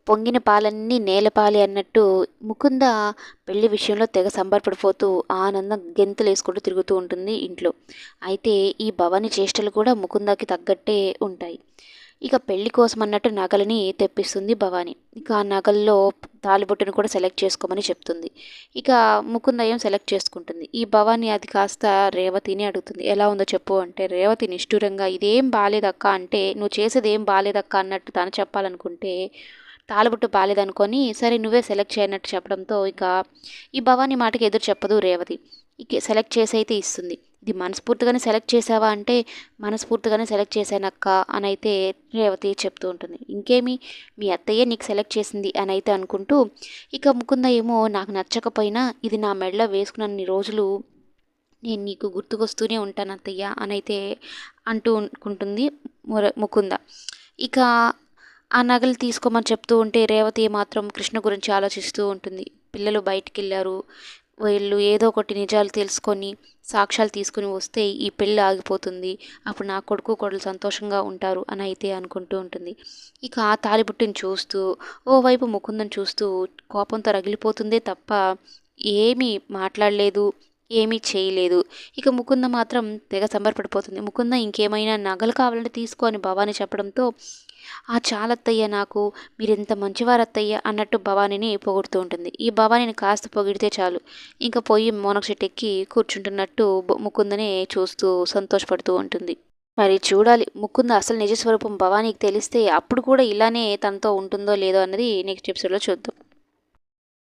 పొంగిన పాలన్నీ నేలపాలి అన్నట్టు ముకుంద పెళ్లి విషయంలో తెగ సంబరపడిపోతూ ఆనందం గెంతులేసుకుంటూ తిరుగుతూ ఉంటుంది ఇంట్లో. అయితే ఈ భవాని చేష్టలు కూడా ముకుందకి తగ్గట్టే ఉంటాయి. ఇక పెళ్లి కోసం అన్నట్టు నగలని తెప్పిస్తుంది భవాని. ఇక ఆ నగల్లో తాళిబొట్టును కూడా సెలెక్ట్ చేసుకోమని చెప్తుంది. ఇక ముకుంద ఏం సెలెక్ట్ చేసుకుంటుంది. ఈ భవాని అది కాస్త రేవతిని అడుగుతుంది. ఎలా ఉందో చెప్పు అంటే రేవతి నిష్ఠూరంగా ఇదేం బాలేదక్క అంటే నువ్వు చేసేది ఏం బాలేదక్క అన్నట్టు తను చెప్పాలనుకుంటే తాళబుట్టు బాలేదనుకొని సరే నువ్వే సెలెక్ట్ చేయనట్టు చెప్పడంతో ఇక ఈ భవానీ మాటకి ఎదురు చెప్పదు రేవతి. ఇక సెలెక్ట్ చేసి అయితే ఇస్తుంది. ఇది మనస్ఫూర్తిగానే సెలెక్ట్ చేసావా అంటే మనస్ఫూర్తిగానే సెలెక్ట్ చేశానక్క అని అయితే రేవతి చెప్తూ ఉంటుంది. ఇంకేమి మీ అత్తయ్యే నీకు సెలెక్ట్ చేసింది అని అయితే అనుకుంటూ ఇక ముకుంద ఏమో నాకు నచ్చకపోయినా ఇది నా మెడలో వేసుకున్నన్ని రోజులు నేను నీకు గుర్తుకొస్తూనే ఉంటాను అత్తయ్య అని అయితే అంటూ అనుకుంటుంది ముకుంద. ఇక ఆ నగలు తీసుకోమని చెప్తూ ఉంటే రేవతి మాత్రం కృష్ణ గురించి ఆలోచిస్తూ ఉంటుంది. పిల్లలు బయటికెళ్ళారు. వీళ్ళు ఏదో ఒకటి నిజాలు తెలుసుకొని సాక్ష్యాలు తీసుకుని వస్తే ఈ పెళ్ళి ఆగిపోతుంది. అప్పుడు నా కొడుకు కోడలు సంతోషంగా ఉంటారు అని అయితే అనుకుంటూ ఉంటుంది. ఇక ఆ తాళిబుట్టుని చూస్తూ ఓవైపు ముకుందని చూస్తూ కోపంతో రగిలిపోతుందే తప్ప ఏమీ మాట్లాడలేదు. ఏమీ చేయలేదు. ఇక ముకుంద మాత్రం తెగ సంబరపడిపోతుంది. ముకుంద ఇంకేమైనా నగలు కావాలంటే తీసుకో అని భవాని చెప్పడంతో ఆ చాలత్తయ్య నాకు మీరెంత మంచివారత్తయ్య అన్నట్టు భవానీని పొగుడుతూ ఉంటుంది. ఈ భవానీని కాస్త పొగిడితే చాలు ఇంకా పోయి మోనక చెట్టు ఎక్కి కూర్చుంటున్నట్టు ముకుందనే చూస్తూ సంతోషపడుతూ ఉంటుంది. మరి చూడాలి ముకుంద అసలు నిజస్వరూపం భవానీకి తెలిస్తే అప్పుడు కూడా ఇలానే తనతో ఉంటుందో లేదో అన్నది నెక్స్ట్ ఎపిసోడ్లో చూద్దాం.